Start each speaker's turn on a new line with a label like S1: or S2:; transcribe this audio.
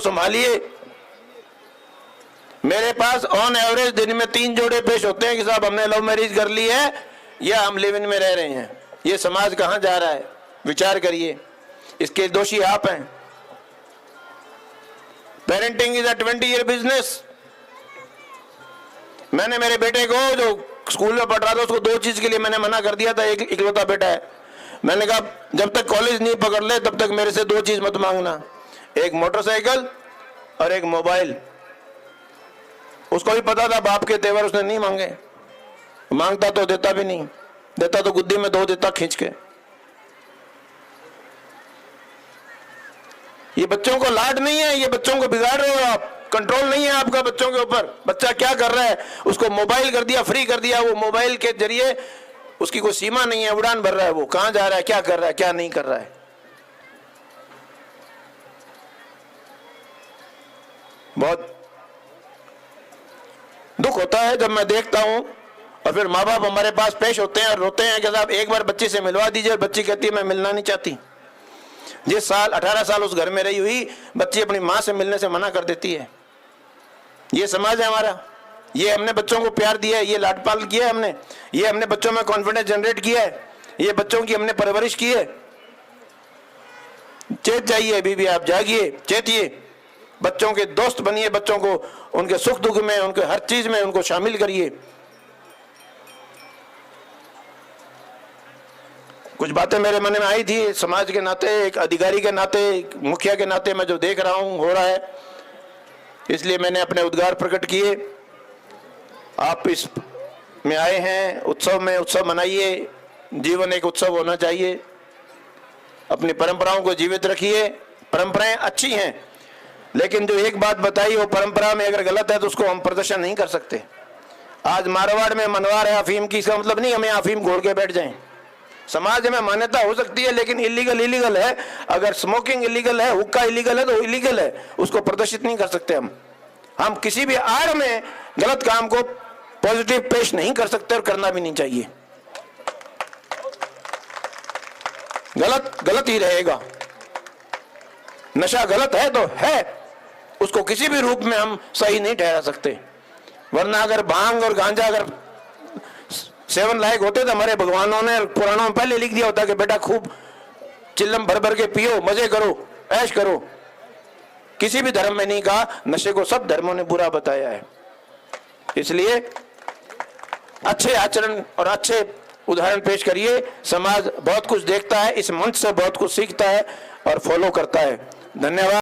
S1: को संभालिए। मेरे pass on average दिन में 3 जोड़े पेश होते हैं कि साहब हमने लव मैरिज कर ली है या हम लिव इन में रह रहे हैं। ये समाज कहां जा रहा है, विचार करिए। इसके दोषी आप हैं। Parenting is a 20-year business. मैंने मेरे बेटे को, जो स्कूल में पढ़ रहा था, उसको 2 चीज के लिए मैंने मना कर दिया था। एक इकलौता बेटा है, मैंने कहा जब तक कॉलेज नहीं पकड़ ले तब तक मेरे से 2 चीज मत मांगना, एक मोटरसाइकिल और एक मोबाइल। उसको भी पता था बाप के तेवर उसने नहीं मांगे, मांगता तो देता भी नहीं, देता तो गुद्दी में 2 देता खींच के। ये बच्चों को लाड नहीं है, ये बच्चों को बिगाड़ रहे हो आप। कंट्रोल नहीं है आपका बच्चों के ऊपर। बच्चा क्या कर रहा है, उसको मोबाइल कर दिया, फ्री कर दिया। वो मोबाइल के जरिए उसकी कोई सीमा नहीं है, उड़ान भर रहा है। वो कहां जा रहा है, क्या कर रहा है, क्या नहीं कर रहा है। बहुत दुख होता है जब मैं देखता हूं, और फिर माँ बाप हमारे पास पेश होते हैं और रोते हैं कि साहब एक बार बच्ची से मिलवा दीजिए, और बच्ची कहती है मैं मिलना नहीं चाहती। जिस साल 18 साल उस घर में रही हुई बच्ची अपनी माँ से मिलने से मना कर देती है। ये समाज है हमारा। ये हमने बच्चों को प्यार दिया है, ये लाडपाल किया है हमने, ये हमने बच्चों में कॉन्फिडेंस जनरेट किया है, ये बच्चों की हमने परवरिश की है। चेत जाइए बीबी, आप जागिए, चेतिए, बच्चों के दोस्त बनिए, बच्चों को उनके सुख दुख में, उनके हर चीज में उनको शामिल करिए। कुछ बातें मेरे मन में आई थी समाज के नाते, एक अधिकारी के नाते, एक मुखिया के नाते, मैं जो देख रहा हूं हो रहा है, इसलिए मैंने अपने उद्गार प्रकट किए। आप इस में आए हैं, उत्सव में, उत्सव मनाइए। जीवन एक उत्सव होना चाहिए। अपनी परंपराओं को जीवित रखिए। परंपराएं अच्छी हैं, लेकिन जो एक बात बताई वो परंपरा में अगर गलत है तो उसको हम प्रदर्शन नहीं कर सकते। आज मारवाड़ में मनवार है अफीम की, इसका मतलब नहीं हमें अफीम घोल के बैठ जाएं। समाज में मान्यता हो सकती है, लेकिन इलीगल है। अगर स्मोकिंग इलीगल है, हुक्का इलीगल है, तो इलीगल है, उसको प्रदर्शित नहीं कर सकते हम किसी भी आड़ में गलत काम को पॉजिटिव पेश नहीं कर सकते, और करना भी नहीं चाहिए। गलत ही रहेगा। नशा गलत है तो है, उसको किसी भी रूप में हम सही नहीं ठहरा सकते। वरना अगर भांग और गांजा अगर सेवन लायक होते तो हमारे भगवानों ने पुराणों में पहले लिख दिया होता कि बेटा खूब चिल्लम भर भर के पियो, मजे करो, ऐश करो। किसी भी धर्म में नहीं कहा, नशे को सब धर्मों ने बुरा बताया है। इसलिए अच्छे आचरण और अच्छे उदाहरण पेश करिए। समाज बहुत कुछ देखता है, इस मंच से बहुत कुछ सीखता है और फॉलो करता है। धन्यवाद।